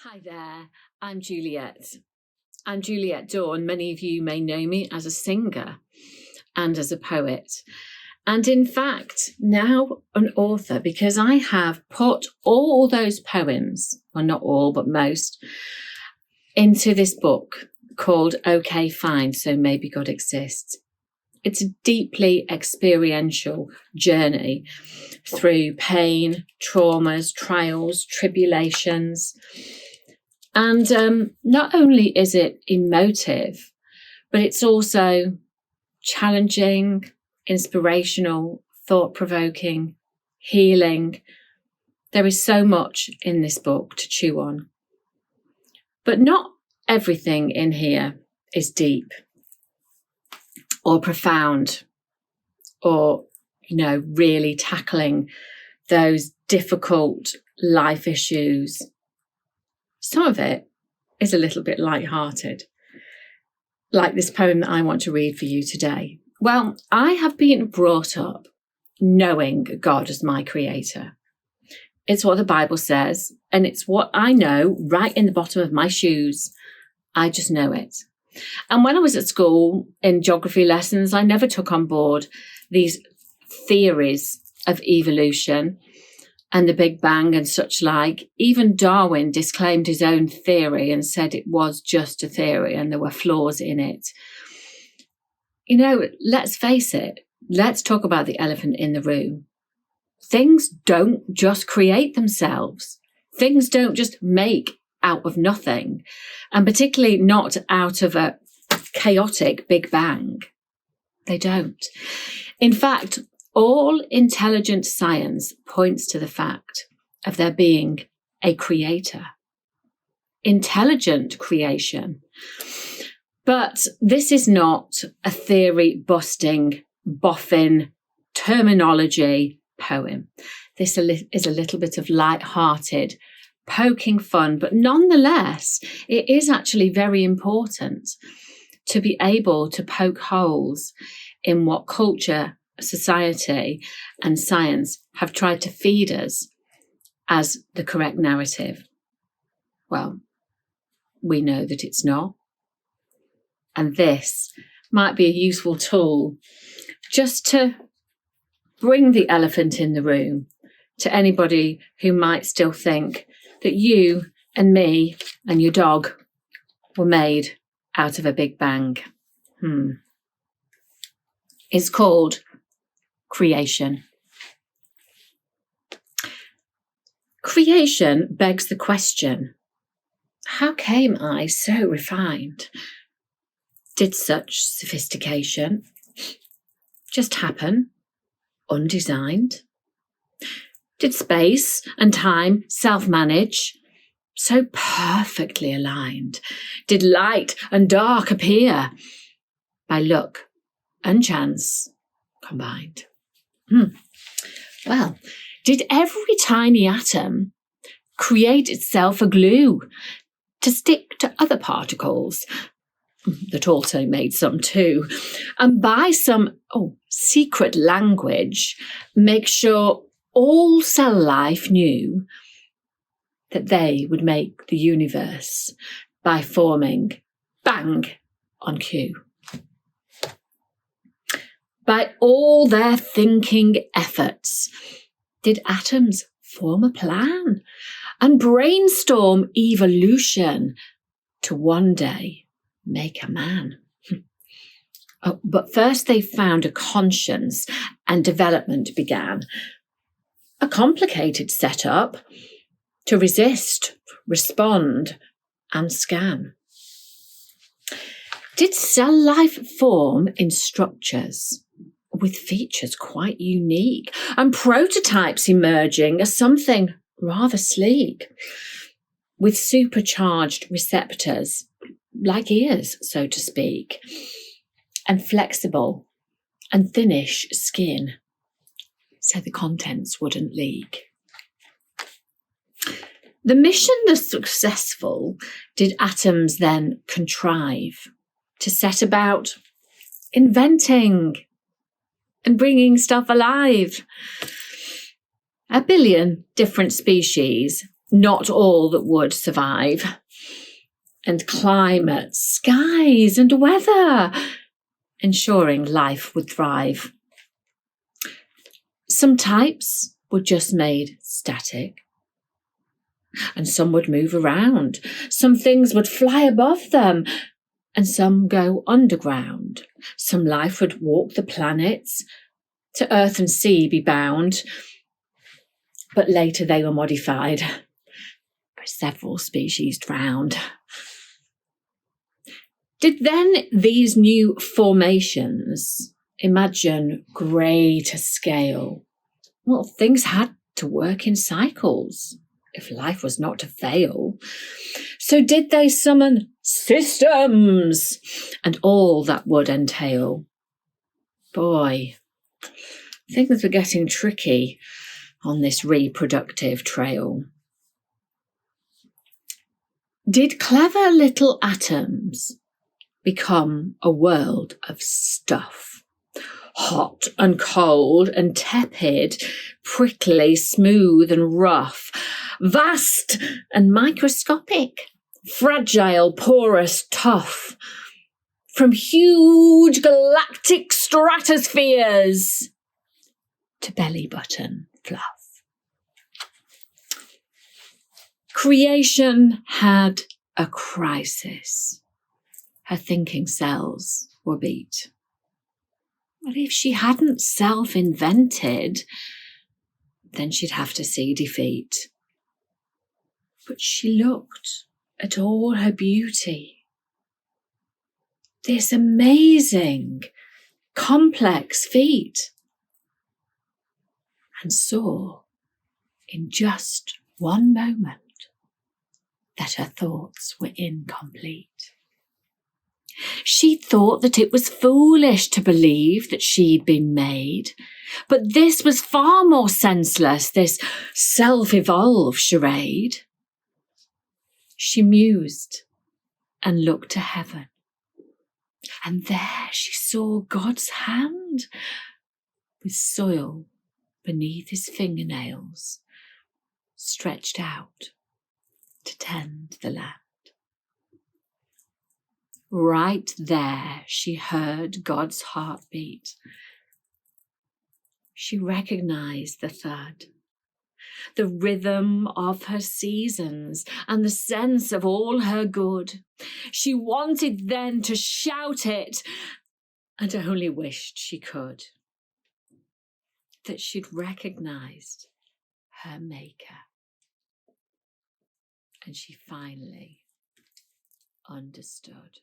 Hi there, I'm Juliet. I'm Juliet Dawn. Many of you may know me as a singer and as a poet. And in fact, now an author, because I have put all those poems, well, not all, but most, into this book called Okay, Fine, So Maybe God Exists. It's a deeply experiential journey through pain, traumas, trials, tribulations. And not only is it emotive, but it's also challenging, inspirational, thought-provoking, healing. There is so much in this book to chew on. But not everything in here is deep or profound or, really tackling those difficult life issues. Some of it is a little bit light-hearted, like this poem that I want to read for you today. Well, I have been brought up knowing God as my creator. It's what the Bible says, and it's what I know right in the bottom of my shoes. I just know it. And when I was at school in geography lessons, I never took on board these theories of evolution and the Big Bang and such like. Even Darwin disclaimed his own theory and said it was just a theory and there were flaws in it. Let's face it. Let's talk about the elephant in the room. Things don't just create themselves. Things don't just make out of nothing, and particularly not out of a chaotic Big Bang. They don't. In fact, all intelligent science points to the fact of there being a creator. Intelligent creation. But this is not a theory-busting, boffin terminology poem. This is a little bit of light-hearted, poking fun, but nonetheless, it is actually very important to be able to poke holes in what culture, society, and science have tried to feed us as the correct narrative. Well, we know that it's not. And this might be a useful tool just to bring the elephant in the room to anybody who might still think that you and me and your dog were made out of a Big Bang. It's called creation. Creation begs the question, how came I so refined? Did such sophistication just happen, undesigned? Did space and time self-manage, so perfectly aligned? Did light and dark appear by luck and chance combined? Well, did every tiny atom create itself a glue to stick to other particles that also made some too, and by some secret language make sure all cell life knew that they would make the universe by forming bang on cue? By all their thinking efforts, did atoms form a plan and brainstorm evolution to one day make a man? But first they found a conscience and development began. A complicated setup to resist, respond, and scan. Did cell life form in structures with features quite unique and prototypes emerging as something rather sleek, with supercharged receptors, like ears, so to speak, and flexible and thinnish skin, so the contents wouldn't leak? The mission that's successful, did atoms then contrive to set about inventing and bringing stuff alive? A billion different species not all that would survive, and climate, skies and weather, ensuring life would thrive. Some types were just made static, and some would move around. Some things would fly above them, and some go underground. Some life would walk the planets, to earth and sea be bound, but later they were modified, where several species drowned. Did then these new formations imagine greater scale? Well, things had to work in cycles if life was not to fail. So did they summon systems and all that would entail? Boy, things were getting tricky on this reproductive trail. Did clever little atoms become a world of stuff? Hot and cold and tepid, prickly, smooth and rough, vast and microscopic, fragile, porous, tough, from huge galactic stratospheres to belly button fluff. Creation had a crisis. Her thinking cells were beat. But if she hadn't self-invented, then she'd have to see defeat. But she looked at all her beauty. This amazing, complex feat. And saw, in just one moment, that her thoughts were incomplete. She thought that it was foolish to believe that she'd been made, but this was far more senseless, this self-evolved charade. She mused and looked to heaven, and there she saw God's hand with soil beneath his fingernails, stretched out to tend the land. Right there, she heard God's heartbeat. She recognized the thud, the rhythm of her seasons, and the sense of all her good. She wanted then to shout it, and only wished she could, that she'd recognized her maker. And she finally understood.